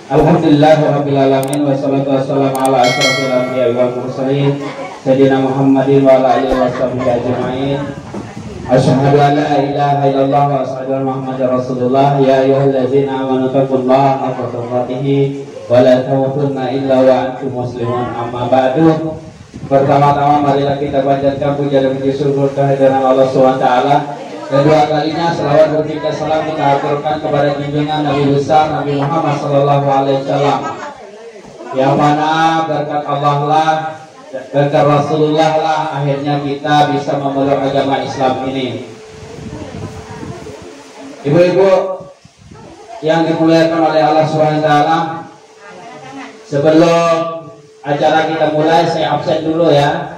Alhamdulillahirabbil alamin wassalatu wassalamu ala asyrofil anbiya'i wal mursalin sayyidina Muhammadin wa ala alihi washabbihi ajma'in. Asyhadu an la ilaha illallah wa asyhadu anna Muhammadar Rasulullah. Ya ayyuhallazina amanu taqullaha haqqa tuqatih wa la tamutunna illa wa antum muslimun. Amma ba'du. Pertama-tama marilah kita panjatkan puja dan puji syukur kehadiran Allah Subhanahu wa taala. Kedua kalinya selawat bertiga salam kita aturkan kepada junjungan Nabi besar Nabi Muhammad sallallahu alaihi wasallam, yang mana berkat Allah lah, berkat Rasulullah lah, akhirnya kita bisa memeluk agama Islam ini. Ibu-ibu yang dimuliakan oleh Allah Subhanahu wa taala, sebelum acara kita mulai saya absen dulu ya.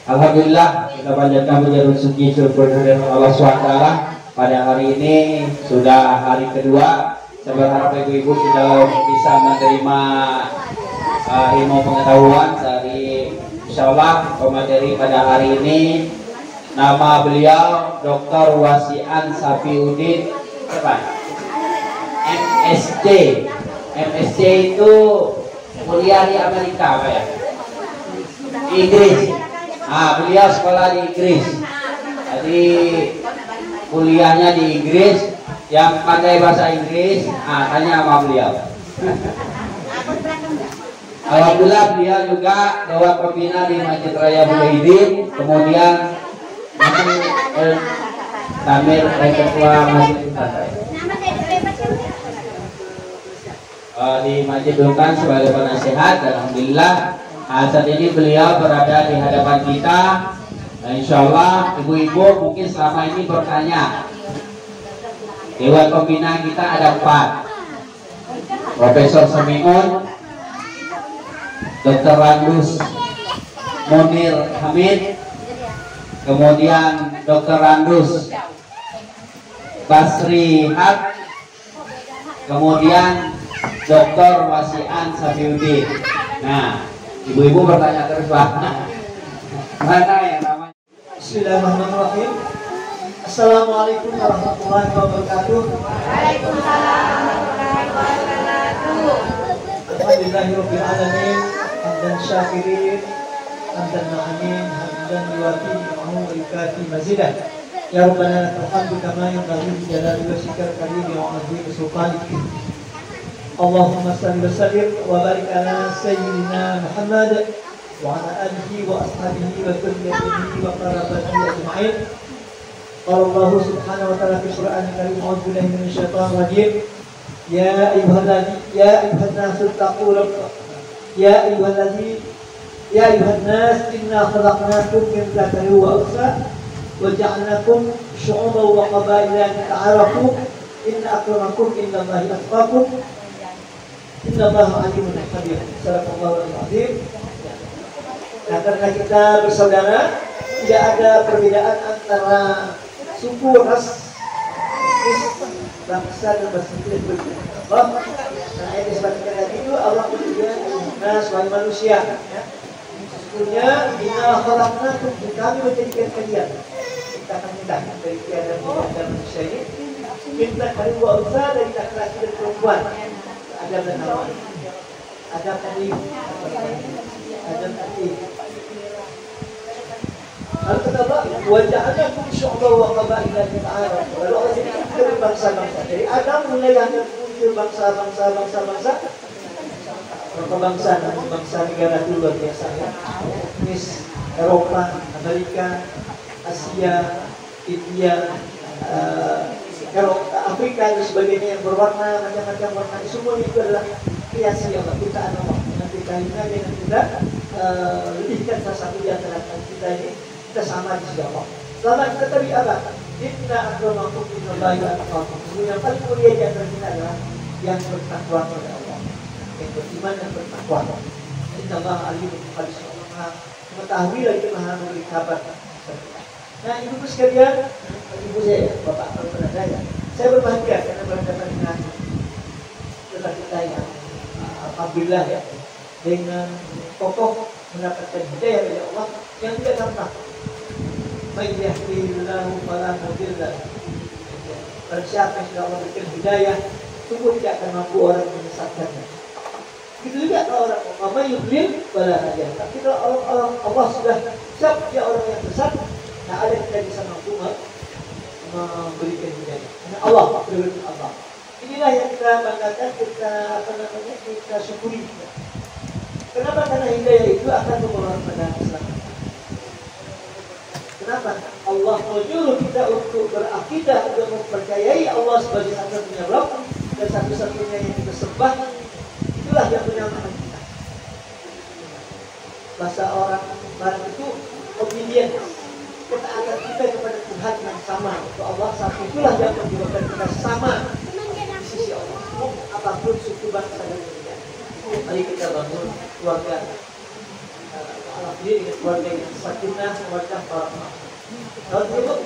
Alhamdulillah kita panjatkan puja dan puji syukur kehadiran Allah SWT. Pada hari ini sudah hari kedua. Saya berharap ibu-ibu sudah bisa menerima ilmu pengetahuan dari insyaallah pemateri pada hari ini. Nama beliau Dr. Wasian Safiuddin MSc. MSc itu kuliah di Amerika Pak ya? Inggris. Beliau sekolah di Inggris, jadi kuliahnya di Inggris. Yang pandai bahasa Inggris, tanya sama beliau. Alhamdulillah beliau juga Dewan Pembina di Masjid Raya Buleidin, kemudian Tamir Ketua Masjid di Masjid Dunkan sebagai penasehat. Alhamdulillah saat ini beliau berada di hadapan kita. Insya Allah ibu-ibu mungkin selama ini bertanya, Dewan Pembina kita ada 4, Profesor Samiun, Dr. Randus Munir Hamid, kemudian Dr. Randus Basri Haq, kemudian Dr. Wasian Safiuddin. Nah, ibu-ibu bertanya terus Pak, mana yang namanya? Bismillahirrahmanirrahim. Assalamualaikum warahmatullahi wabarakatuh. Waalaikumsalam warahmatullahi wabarakatuh. Alhamdulillahirabbil alamin, hamdan syakirin, hamdan na'amin, hamdan yuwati ni'amahu wa yukafi mazidah. Ya Rabbana lakal hamdu kama yanbaghi li jalali wajhikal karim wa 'azimi sultanik. Allahumma salli wa sallim wa barik ala sayyidina Muhammad wa ala alihi wa ashabihi wa dzurriyyatihi wa qarabatihi ajma'in. Qala Allah subhanahu wa ta'ala fi Qur'anil Karim, a'udzu billahi minasy syaithanir rajim. Ya ayyuhan nas ittaqu rabbakum. Ya ayyuhan nas inna khalaqnakum min dzakarin wa untha wa ja'alnakum syu'uban wa qabaila lita'arafu. Inna akramakum indallahi atqakum. Innallaha alimun khabir. Sadaqallahul azim. Nah, karena kita bersaudara, tidak ada perbedaan antara suku, ras, bangsa dan bersuku Allah. Nah, yang disebutkan tadi itu Allah bertujuan sebagai manusia. Ya. Sesungguhnya inna khalaqnakum, kami menjadikan kalian. Kita akan minta dari tiada dan manusia ini. Minta dari unsa, dari laki-laki dan perempuan. Adam dan Hawa. Adam tadi, Adam tadi. Lalu kata Allah, waja'alakum syu'ban wa qabaila lita'arafu. Lalu Allah jadi dari bangsa-bangsa. Dari Adam mulailah muncul bangsa-bangsa negara itu luar biasa ya. Eropa, Amerika, Asia, India, Afrika dan sebagainya yang berwarna macam-macam warna. Semua itu adalah kreasi Allah, ciptaan Allah. Dengan kita ini dengan kita lebihkan salah satu di antara kita ini. Kita sama di sisi Allah. Selama kita tabi apa? Inna akramakum indallahi atqakum. Yang paling mulia di antara kita adalah yang bertakwa kepada Allah, yang beriman dan bertakwa. Innallaha alimun khabir. Allah mengetahui lagi Maha memberi kabar. Nah, ibu sekalian, ibu saya, bapak kalau saya berbahagia karena berhadapan dengan saudara kita yang alhamdulillah ya, dengan tokoh mendapatkan hidayah dari Allah yang tidak gampang. Mayyahdihillahu fala mudilla lahu. Barang siapa yang sudah Allah berikan hidayah, sungguh tidak akan mampu orang menyesatkannya. Begitu juga kalau orang may yudlil fala hadiya. Tapi kalau Allah sudah siap dia orang yang sesat, nah ada kita bisa mampu memberikan hidayah. Karena Allah, berikut Allah. Inilah yang kita banggakan, kita syukuri. Kenapa? Karena hidayah itu akan membawa pada keselamatan. Kenapa? Allah menyuruh kita untuk berakidah, untuk mempercayai Allah sebagai satu-satunya Rabb dan satu-satunya yang kita sembah. Itulah yang menyamakan kita. Bahasa orang Barat itu obedience, ketaatan kita kepada Tuhan yang sama, untuk Allah satu. Itulah yang menyebabkan kita sama di sisi Allah. Apapun suku bangsa dan negara. Mari kita bangun keluarga. Alhamdulillah dengan keluarga yang sakinah, mawaddah, warahmah. Kalau disebut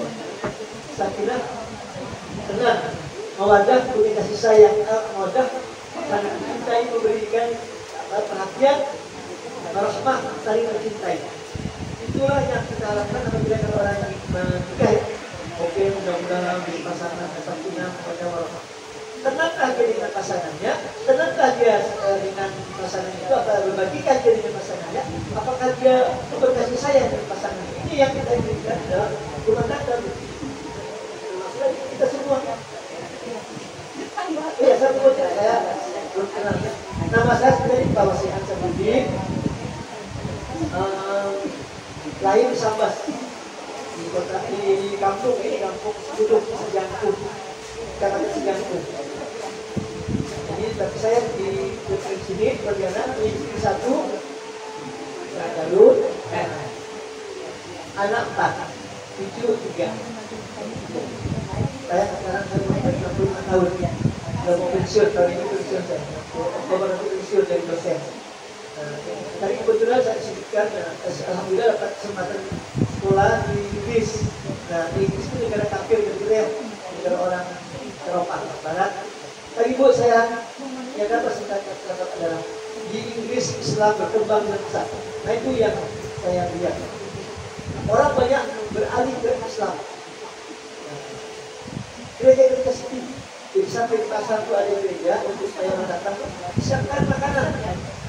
sakinah, tenang, mawaddah, punya kasih sayang, mawaddah, karena kita itu memberikan perhatian, warahmah, saling mencintai. Itulah yang kita harapkan apabila orang yang menikah. Oke, mudah-mudahan menjadi pasangan sakinah, mawaddah, warahmah. Tenangkah dia dengan pasangannya? Tenangkah dia dengan pasangan itu? Apakah berbagikan dia dengan pasangannya? Apakah dia berkasih sayang dengan pasangannya? Ini yang kita inginkan dalam rumah tangga. Maksudnya kita semua. Iya, saya belum kenal. Nama saya sebenarnya Pak Wasihan Sabudin. Lahir di Sambas, di kampung ini, kampung Suduk Sejangku. Karena Sejangku. Jadi tapi saya di sini perjalanan istri satu, Garut, anak 4, cucu 3. Saya sekarang saya 65 tahun ya. Sudah mau pensiun, tahun ini pensiun saya. Oktober nanti pensiun dari dosen. Tadi kebetulan saya disebutkan, alhamdulillah dapat kesempatan sekolah di Inggris. Nah, di Inggris itu negara kafir gitu ya, negara orang Eropa Barat. Tadi Bu saya yang dapat adalah di Inggris Islam berkembang dengan besar. Nah itu yang saya lihat. Orang banyak beralih ke Islam. Gereja-gereja sepi. Jadi sampai di pasar itu ada gereja untuk supaya orang datang siapkan makanan,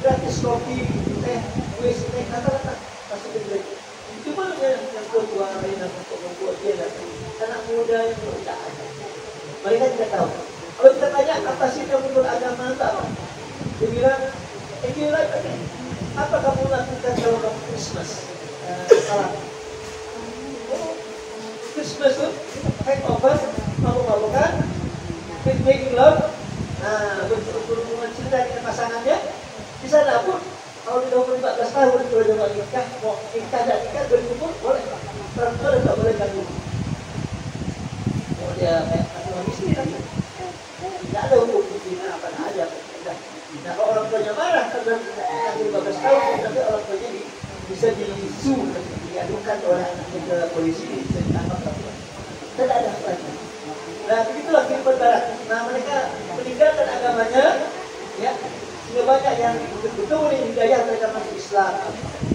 gratis kopi, teh, kue, teh, kata-kata masuk ke gereja. Cuma yang tua lain yang tua dia datang. Anak muda yang tidak ada. Mereka tidak tahu. Kalau kita tanya apa sih kamu beragama apa? Dia bilang, apa kamu lakukan kalau kamu Christmas? Salah. Christmas itu hangover, mabuk-mabukan, making love, berhubungan cinta dengan pasangannya. Di sana pun, kalau di umur 14 tahun sudah mau nikah, dan nikah berkumpul boleh. Perempuan tidak boleh ganggu. Oh dia kayak suami istri tapi tidak ada hukum zina apa ada. Nah kalau orang tuanya marah karena 15 tahun, nanti orang tuanya bisa di diadukan oleh anaknya ke polisi, ditangkap lakukan. Tidak ada lagi. Nah begitulah kehidupan barat. Nah mereka meninggalkan agamanya, ya, sehingga banyak yang betul-betul hidayah mereka masuk Islam.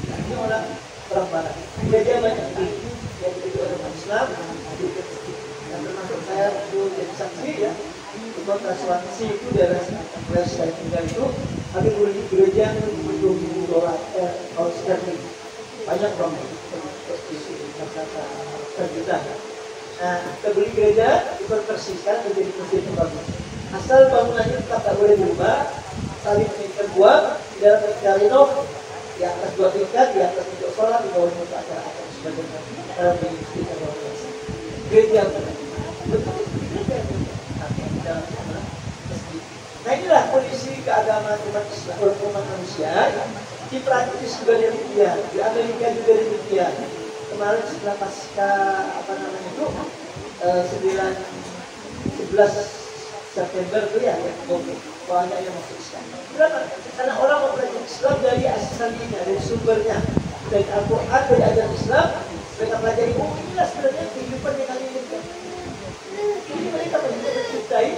Ini orang barat. Gereja banyak yang itu agama Islam, dan termasuk saya itu jadi saksi ya. Di kota Swansea itu daerah saya tinggal itu ada gereja yang $20 tahun sterling. Banyak dong kata terjuta. Nah, kita beli gereja dikonversi sekarang menjadi masjid yang bagus. Asal bangunannya tetap tak boleh berubah, saling terbuang di dalam renov, di atas 2 tingkat, di atas untuk sholat, di bawahnya untuk acara atau sebagainya. Dalam di gereja betul gereja dalam masjid. Nah inilah kondisi keagamaan umat Islam, umat manusia. Di Prancis juga demikian, di Amerika juga demikian. Kemarin setelah pasca itu 11 September itu ya, banyak yang masuk Islam. Kenapa? Karena orang mempelajari Islam dari asalnya, dari sumbernya, dari Al-Quran, dari ajaran Islam. Mereka pelajari, oh inilah sebenarnya kehidupan yang kami hidupkan. Jadi mereka mencintai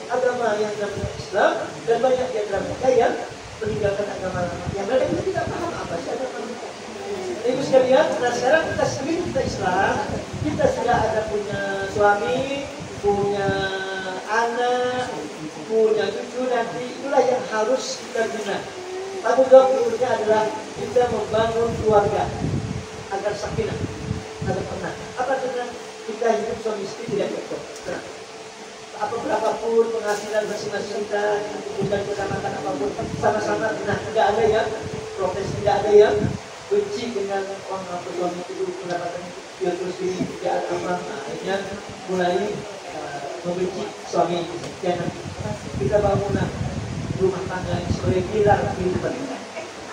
agama yang namanya Islam, dan banyak di antara mereka yang meninggalkan agama yang mereka juga tidak paham apa sih agama mereka. Ibu sekalian, nah sekarang kita sendiri kita Islam, kita sudah ada punya suami, punya anak, punya cucu, nanti itulah yang harus kita bina. Tanggung jawab berikutnya adalah kita membangun keluarga agar sakinah, agar tenang. Apa tenang? Kita hidup suami istri tidak cocok. Tenang. Apa berapapun penghasilan masing-masing kita, kebutuhan kecamatan apapun, sama-sama tenang. Tidak ada yang protes, tidak ada yang benci dengan orang suami itu pendapatan dia terus ini tidak ada apa, akhirnya mulai membenci suami. Jangan kita bangun rumah tangga yang sebagai pilar kehidupan kita.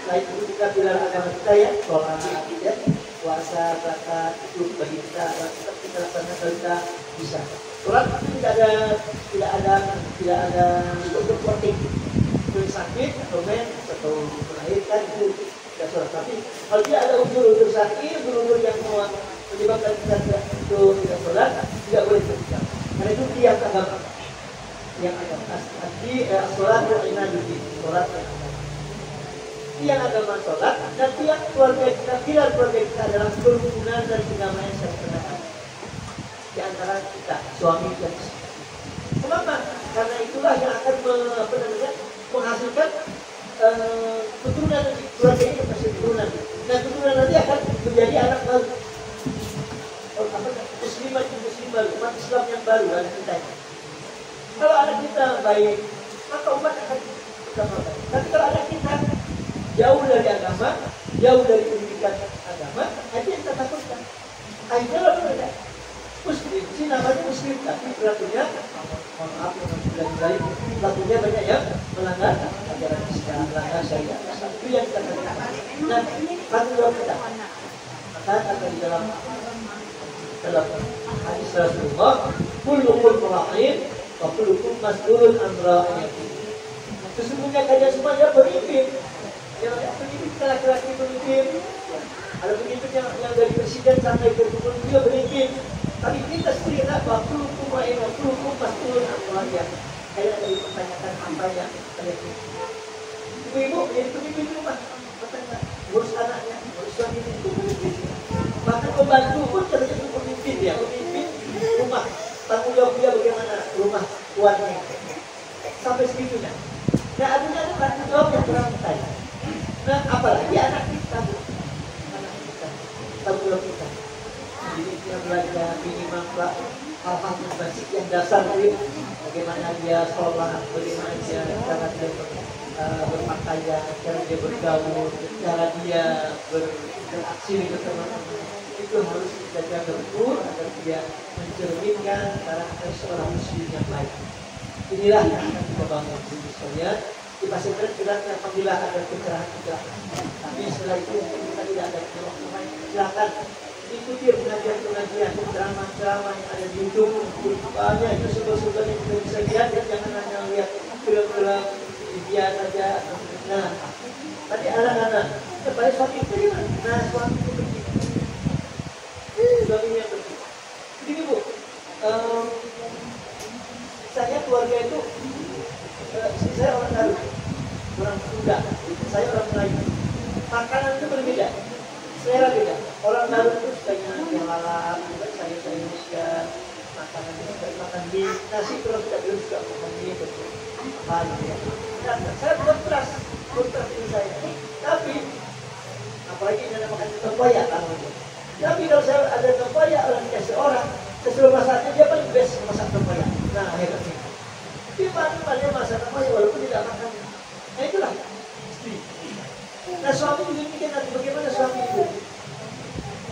Selain itu kita pilar agama kita ya, sholat, ya, puasa, zakat itu bagi kita kita laksanakan kalau kita bisa. Sholat itu tidak ada untuk penting, untuk sakit atau atau melahirkan itu tidak sholat. Tapi kalau dia ada unsur sakit, unsur yang menyebabkan kita itu tidak sholat, tidak boleh terjadi. Karena itu tiap agama yang agama asli sholat berinadudi sholat yang agama sholat dan tiap keluarga kita, pilar keluarga kita adalah kerukunan dan kedamaian sejahtera di antara kita suami dan istri. Kenapa? Karena itulah yang akan menghasilkan keturunan nanti. Keluarga ini pasti keturunan. Nah keturunan nanti akan menjadi anak baru. Muslimah umat Islam yang baru anak kita ini. Kalau anak kita baik, maka umat akan bertambah baik. Tapi kalau anak kita jauh dari agama, jauh dari pendidikan agama, itu yang kita takutkan. Akhirnya lalu mereka Muslim, sih namanya Muslim, tapi perilakunya, mohon maaf yang sudah baik, perilakunya banyak yang melanggar ajaran Islam, melanggar syariat. Itu yang kita takutkan. Nah, tanggung jawab kita. Maka akan di dalam hadis Rasulullah, kullukum ra'in wa kullukum mas'ulun an ra'iyatihi. Sesungguhnya kalian semuanya pemimpin. Yang ada pemimpin laki-laki pemimpin. Ada pemimpin yang dari presiden sampai ke gubernur juga pemimpin. Tapi kita sendiri apa? Kullukum ra'in wa kullukum mas'ulun an ra'iyatihi. Kalian akan dipertanyakan apa yang kalian pilih. Ibu-ibu menjadi pemimpin rumah. Makanya urus anaknya, urus suaminya itu pemimpin. Bahkan pembantu pun terjadi pemimpin ya, pemimpin rumah. Tanggung jawab dia bagaimana rumah tuannya. Sampai segitunya. Nah, artinya ada tanggung jawab yang kurang kita. Nah, apalagi anak kita. Tanggung jawab kita. Jadi kita belajar minimal hal-hal yang basic yang dasar itu. Bagaimana dia sholat, bagaimana dia cara dia berpakaian, cara dia bergaul, cara dia beraksi dengan teman-teman. Itu harus kita jaga betul agar dia mencerminkan karakter seorang muslim yang baik. Inilah yang akan kita bangun di sekalian. Di pesantren kita apabila ada pencerahan-pencerahan. Tapi setelah itu kita tidak ada waktu. Silakan ikuti pengajian-pengajian, ceramah-ceramah yang ada di YouTube. Banyak itu sumber-sumber yang kita bisa lihat. Jangan hanya lihat film-film media saja. Nah, tadi anak-anak, kepada suami itu gimana? Nah, suami itu begini. Orang baru itu sukanya jualan, sayur-sayur juga, makanan juga makan mie, nasi terus tidak belum juga makan mie betul. Apa gitu ya? Nah, saya kontras ini saya. Tapi apalagi ini makan tempoyak kan? Tapi kalau saya ada tempoyak orang dikasih orang, sesuai masaknya dia paling best masak tempoyak. Nah hebatnya. Dia paling masak tempoyak walaupun tidak makan. Nah itulah istri. Nah suami juga mikir nanti bagaimana suami ibu.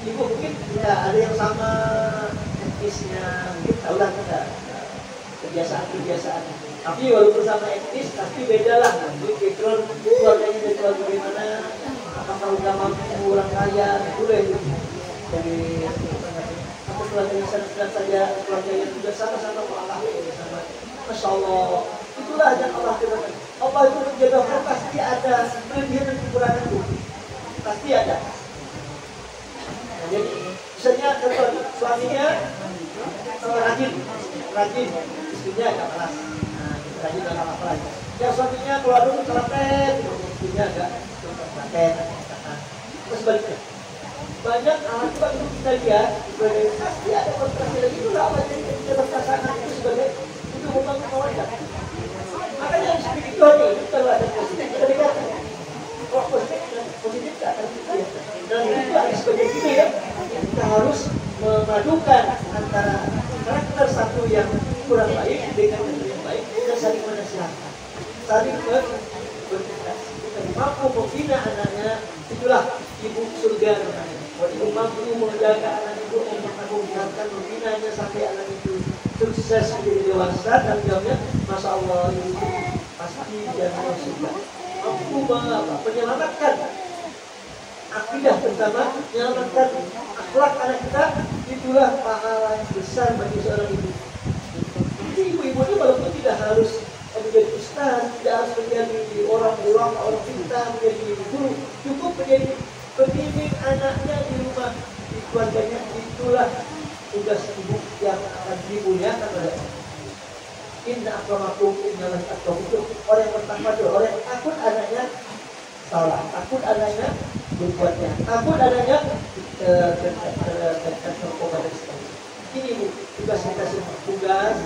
Ibu mungkin ya ada yang sama etnisnya, mungkin tahulah kita kebiasaan. Tapi walaupun sama etnis, tapi beda lah. Nanti background keluarganya dari keluarga bagaimana, apakah mampu orang kaya, boleh dari atau keluarganya sedang saja, keluarga yang juga sama-sama mengalami bersama. Masya Allah, itulah yang Allah katakan. Allah itu menjaga pasti ada kelebihan dan kekurangan itu, pasti ada. Nah, jadi misalnya contoh suaminya rajin, istrinya agak malas. Nah, rajin dalam apa lagi? Yang suaminya keluar dulu telepet, istrinya agak telepet. Terus sebaliknya, banyak alat juga itu kita lihat sebagai pasti ada kontrasi lagi itu lah apa yang kita pasangan itu sebagai itu membangun mawadah. Makanya yang seperti itu aja itu kalau ada positif kita dikatakan. Kalau positif tak akan biasa. Dan itu harus sebagai kita ya. Kita harus memadukan antara karakter satu yang kurang baik dengan yang baik dan saling menasihatkan, saling berkomunikasi. Kita mampu membina anaknya, itulah ibu surga namanya. Kalau ibu mampu menjaga anak ibu, mempertahankan membinanya sampai anak itu sukses menjadi dewasa dan jawabnya, masya Allah ibu pasti dia masuk surga. Mampu menyelamatkan akidah pertama, menyelamatkan akhlak anak kita, itulah pahala yang besar bagi seorang ibu. Jadi ibu-ibu itu walaupun tidak harus menjadi ustaz, tidak harus menjadi orang pintar, menjadi guru, cukup menjadi pendidik anaknya di rumah, di keluarganya, itulah tugas ibu yang akan dimuliakan oleh Allah. Inna akramakum innallaha atqakum. Orang yang bertakwa itu orang yang takut anaknya salah, takut anaknya berbuatnya, takut adanya kepada Islam. Ini bu, tugas kita semua. Tugas.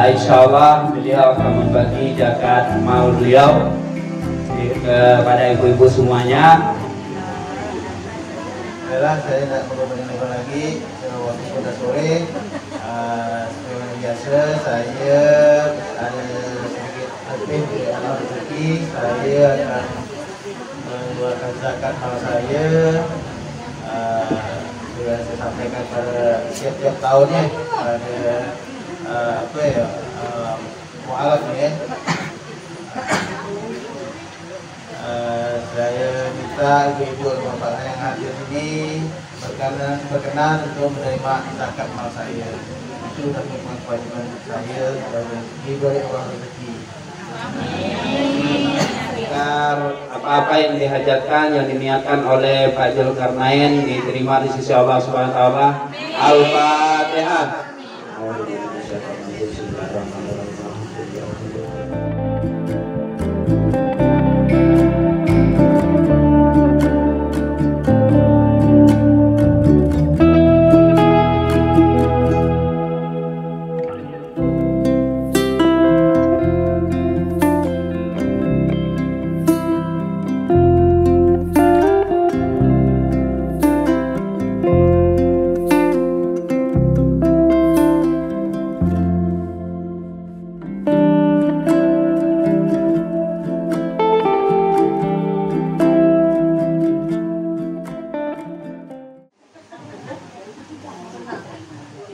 Insya Allah beliau akan membagi zakat mal beliau kepada ibu-ibu semuanya. Baiklah, saya tidak perlu banyak lagi. Waktu sudah sore. Seperti biasa, saya ada sedikit admin di alam rezeki. Saya akan mengeluarkan zakat mal saya. Sudah saya sampaikan pada setiap tahunnya pada mu'alaf ya. Saya minta ibu-ibu bapak yang hadir ini berkenan untuk menerima zakat mal saya. Itu sudah merupakan kewajiban saya sebagai diberi Allah rezeki. Apa-apa yang dihajatkan, yang diniatkan oleh Pak Zulkarnain diterima di sisi Allah Subhanahu wa taala. Al-Fatihah.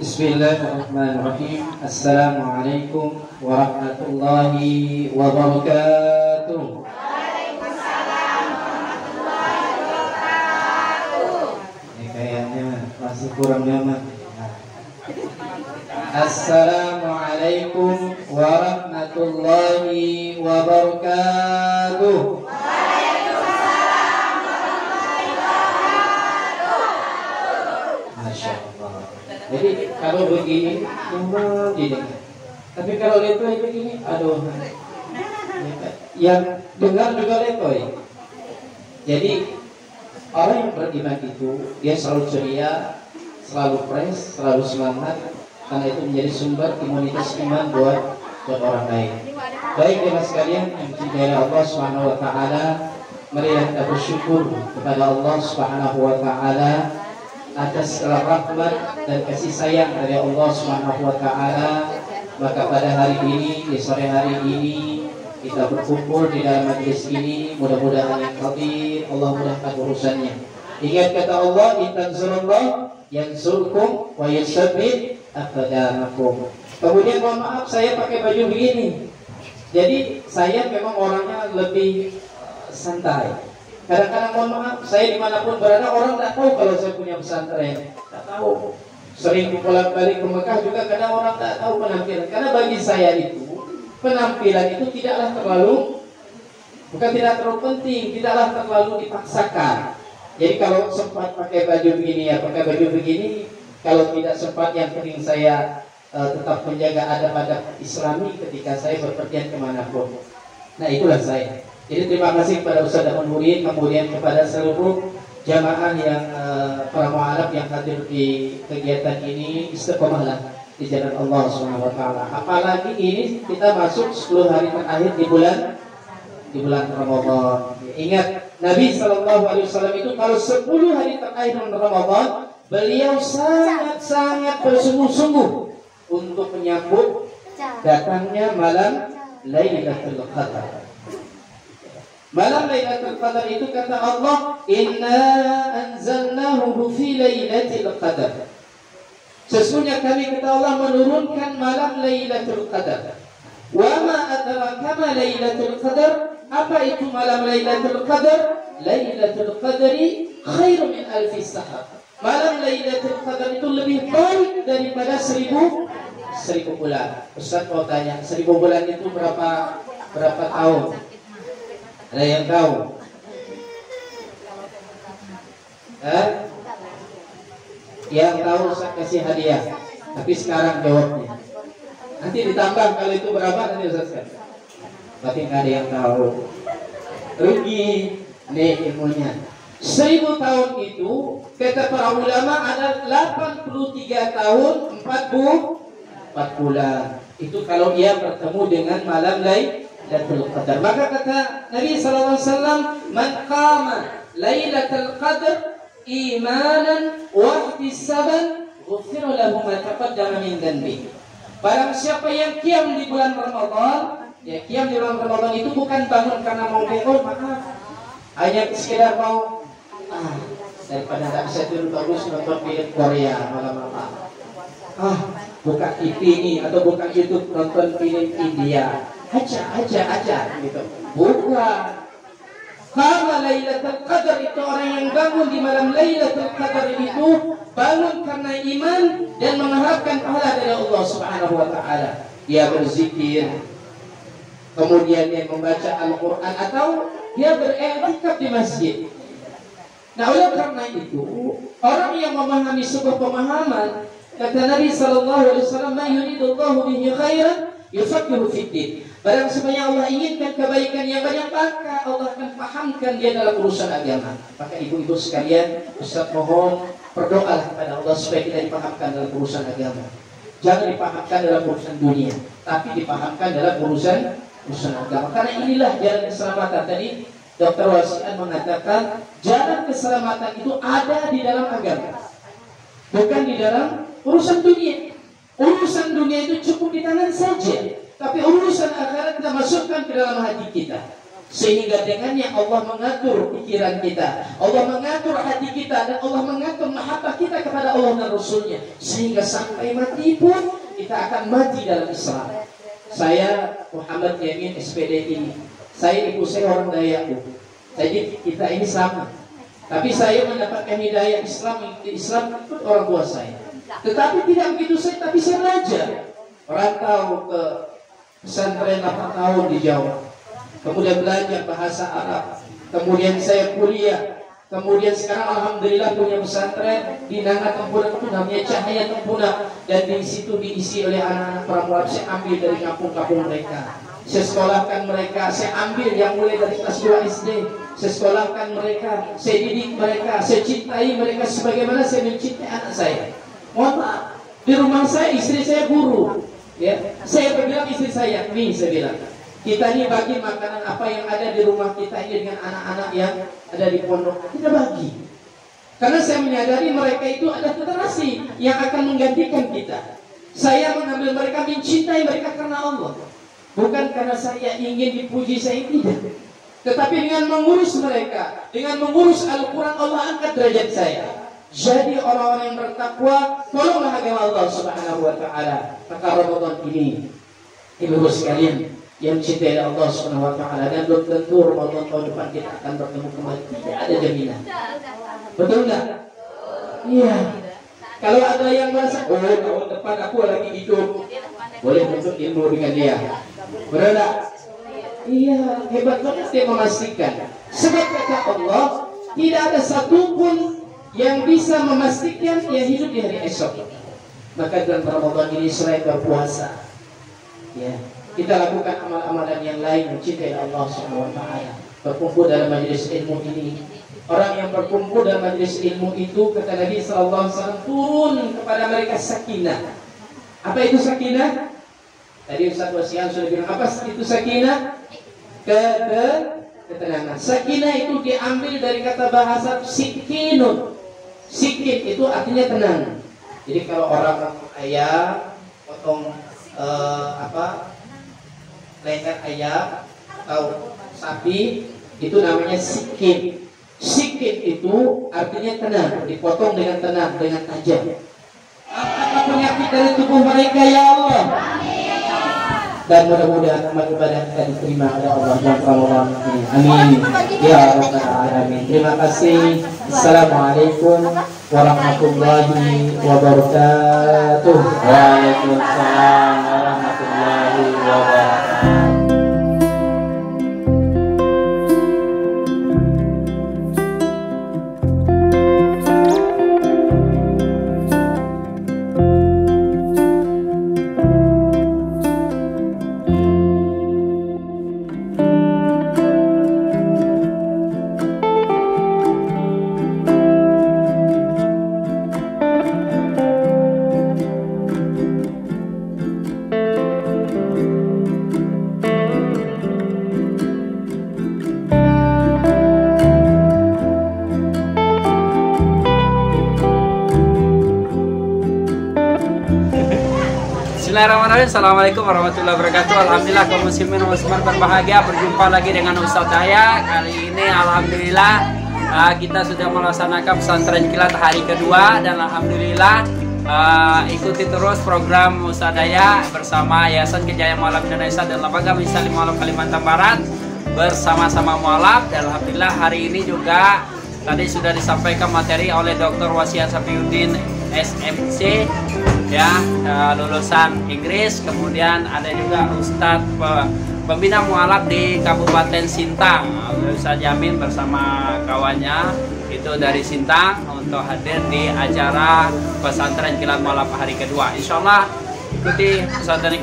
Bismillahirrahmanirrahim. Assalamualaikum warahmatullahi wabarakatuh. Waalaikumsalam warahmatullahi wabarakatuh. Ini kayaknya masih kurang nyaman. Assalamualaikum warahmatullahi wabarakatuh. Masya Allah. Jadi kalau begini memang didengar. Tapi kalau letoy begini, aduh, yang dengar juga letoy. Jadi orang yang beriman itu dia selalu ceria, selalu fresh, selalu semangat, karena itu menjadi sumber imunitas iman buat orang lain. Baik jemaah sekalian yang dicintai Allah Subhanahu wa taala, mari kita bersyukur kepada Allah Subhanahu wa taala atas segala rahmat dan kasih sayang dari Allah Subhanahu wa taala. Maka pada hari ini, di sore hari ini, kita berkumpul di dalam majlis ini. Mudah-mudahan yang qadir Allah mudahkan urusannya. Ingat kata Allah, in tansurullah yansurkum wa yusabbit aqdamakum. Kemudian mohon maaf saya pakai baju begini. Jadi saya memang orangnya lebih santai. Kadang-kadang mohon maaf, saya dimanapun berada orang tidak tahu kalau saya punya pesantren, tidak tahu. Sering pulang balik ke Mekah juga kadang orang tak tahu penampilan. Karena bagi saya itu penampilan itu tidaklah tidak terlalu penting, tidaklah terlalu dipaksakan. Jadi kalau sempat pakai baju begini ya pakai baju begini. Kalau tidak sempat, yang penting saya tetap menjaga adab-adab Islami ketika saya berpergian kemanapun. Nah itulah saya. Jadi terima kasih kepada Ustaz dan murid, kemudian kepada seluruh jamaah yang para mu'alaf yang hadir di kegiatan ini. Istiqomahlah di jalan Allah Subhanahu wa taala. Apalagi ini kita masuk 10 hari terakhir di bulan Ramadan. Ingat Nabi sallallahu alaihi wasallam itu kalau 10 hari terakhir Ramadan, beliau sangat bersungguh-sungguh untuk menyambut datangnya malam Lailatul Qadar. Malam Lailatul Qadar itu kata Allah, inna anzalnahu fi Lailatul Qadar. Sesungguhnya kami kata Allah menurunkan malam Lailatul Qadar. Wa ma adraka ma Lailatul Qadar? Apa itu malam Lailatul Qadar? Lailatul Qadri khairu min alfi sahar. Malam Lailatul Qadar itu lebih baik daripada 1000 bulan. Ustaz mau tanya, 1000 bulan itu berapa tahun? Ada yang tahu? Yang tahu saya kasih hadiah. Tapi sekarang jawabnya. Nanti ditambah kalau itu berapa nanti Ustaz. Berarti nggak ada yang tahu. Rugi nih ilmunya. 1000 tahun itu kata para ulama ada 83 tahun 4 bulan. Itu kalau dia bertemu dengan malam Lailatul Qadar. Maka kata Nabi sallallahu alaihi wasallam, "Man qama Lailatul Qadar imanan wa ihtisaban, ghufira lahu ma taqaddama min dhanbi." Barang siapa yang qiyam di bulan Ramadan, ya qiyam di bulan Ramadan itu bukan bangun karena mau maaf. Hanya sekedar mau daripada tak bisa tidur bagus nonton film Korea malam-malam. Buka TV ini atau buka YouTube nonton film India. Aja gitu. Bukan. Karena Lailatul Qadar itu orang yang bangun di malam Lailatul Qadar itu bangun karena iman dan mengharapkan pahala dari Allah Subhanahu wa taala. Dia berzikir, kemudian dia membaca Al-Qur'an atau dia beriktikaf di masjid. Nah, oleh karena itu, orang yang memahami sebuah pemahaman, kata Nabi sallallahu alaihi wasallam, "Ma yuridullahu bihi khairan yufaqihu fid din." Barang siapa yang Allah inginkan kebaikan yang banyak, maka Allah akan pahamkan dia dalam urusan agama. Maka ibu-ibu sekalian, Ustaz mohon berdoa kepada Allah supaya kita dipahamkan dalam urusan agama. Jangan dipahamkan dalam urusan dunia, tapi dipahamkan dalam urusan agama. Karena inilah jalan keselamatan. Tadi Dr. Wasian mengatakan jalan keselamatan itu ada di dalam agama, bukan di dalam urusan dunia. Urusan dunia itu cukup di tangan saja, tapi urusan akhirat kita masukkan ke dalam hati kita, sehingga dengannya Allah mengatur pikiran kita, Allah mengatur hati kita, dan Allah mengatur mahabbah kita kepada Allah dan Rasulnya, sehingga sampai mati pun kita akan mati dalam Islam. Saya Muhammad Yamin SPDI, saya ibu saya orang Dayak, jadi kita ini sama. Tapi saya mendapatkan hidayah Islam ikut orang tua saya. Tetapi tidak begitu tapi saya belajar. Rantau ke pesantren 8 tahun di Jawa. kemudian belajar bahasa Arab, kemudian saya kuliah, kemudian sekarang alhamdulillah punya pesantren di Nanga Tempunan itu namanya Cahaya Tempunan, dan di situ diisi oleh anak-anak pramuka. Saya ambil dari kampung-kampung mereka, saya sekolahkan mereka, saya ambil yang mulai dari kelas 2 SD, saya sekolahkan mereka, saya didik mereka, saya cintai mereka sebagaimana saya mencintai anak saya. Mohon maaf, di rumah saya istri saya guru, ya, saya bilang istri saya, nih saya bilang, kita ini bagi makanan apa yang ada di rumah kita ini dengan anak-anak yang ada di pondok, kita bagi. Karena saya menyadari mereka itu ada generasi yang akan menggantikan kita. Saya mengambil mereka, mencintai mereka karena Allah, bukan karena saya ingin dipuji, saya tidak. Tetapi dengan mengurus mereka, dengan mengurus Al-Quran, Allah angkat derajat saya. Jadi orang-orang yang bertakwa, tolonglah agama Allah Subhanahu wa Ta'ala. Maka Ramadan ini, ibu sekalian yang cintai Allah Subhanahu wa Ta'ala, dan belum tentu Ramadan tahun depan kita akan bertemu kembali, tidak ada jaminan. Betul nggak? Iya. Kalau ada yang merasa, oh tahun depan aku lagi hidup, boleh untuk ilmu dengan dia. Benar nggak? Iya, hebat banget dia memastikan. Sebab kata Allah, tidak ada satupun yang bisa memastikan dia hidup di hari esok. Maka dalam Ramadan ini selain berpuasa, ya, kita lakukan amal-amalan yang lain, mencintai Allah Subhanahu wa Ta'ala, berkumpul dalam majelis ilmu ini. Orang yang berkumpul dalam majelis ilmu itu, kata Nabi sallallahu alaihi wasallam, turun kepada mereka sakinah. Apa itu sakinah? Tadi Ustaz Wasian sudah bilang, apa itu sakinah? Ketenangan. Sakinah itu diambil dari kata bahasa sikinun. Sikin itu artinya tenang. Jadi kalau orang ayam potong leher ayam atau sapi, itu namanya sikin. Sikin itu artinya tenang, dipotong dengan tenang, dengan tajam. Apa penyakit dari tubuh mereka, ya Allah? Dan mudah-mudahan amal ibadah kita diterima oleh Allah dan Rasulullah. Amin. Ya Rabbal Alamin. Terima kasih. Assalamualaikum warahmatullahi wabarakatuh. Waalaikumsalam warahmatullahi wabarakatuh. Bismillahirrahmanirrahim. Assalamualaikum warahmatullahi wabarakatuh. Alhamdulillah kaum muslimin dan muslimat berbahagia, berjumpa lagi dengan Ustaz Daya. Kali ini alhamdulillah kita sudah melaksanakan pesantren kilat hari kedua, dan alhamdulillah ikuti terus program Ustaz Daya bersama Yayasan Kejayaan Mualaf Indonesia dan Lembaga Misal Mualaf Kalimantan Barat bersama-sama mualaf. Dan alhamdulillah hari ini juga tadi sudah disampaikan materi oleh Dr. Wasian Safiuddin SMC, ya, lulusan Inggris. Kemudian ada juga Ustadz pembina mualaf di Kabupaten Sintang, Ustadz Jamin bersama kawannya itu dari Sintang, untuk hadir di acara pesantren kilat mualaf hari kedua. Insya Allah ikuti pesantren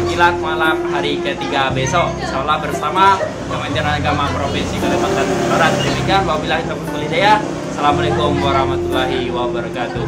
kilat mualaf hari ketiga besok, insya Allah bersama Kementerian Agama Provinsi Kalimantan Barat. Demikian, wabillahi taufiq wal hidayah. Assalamualaikum warahmatullahi wabarakatuh.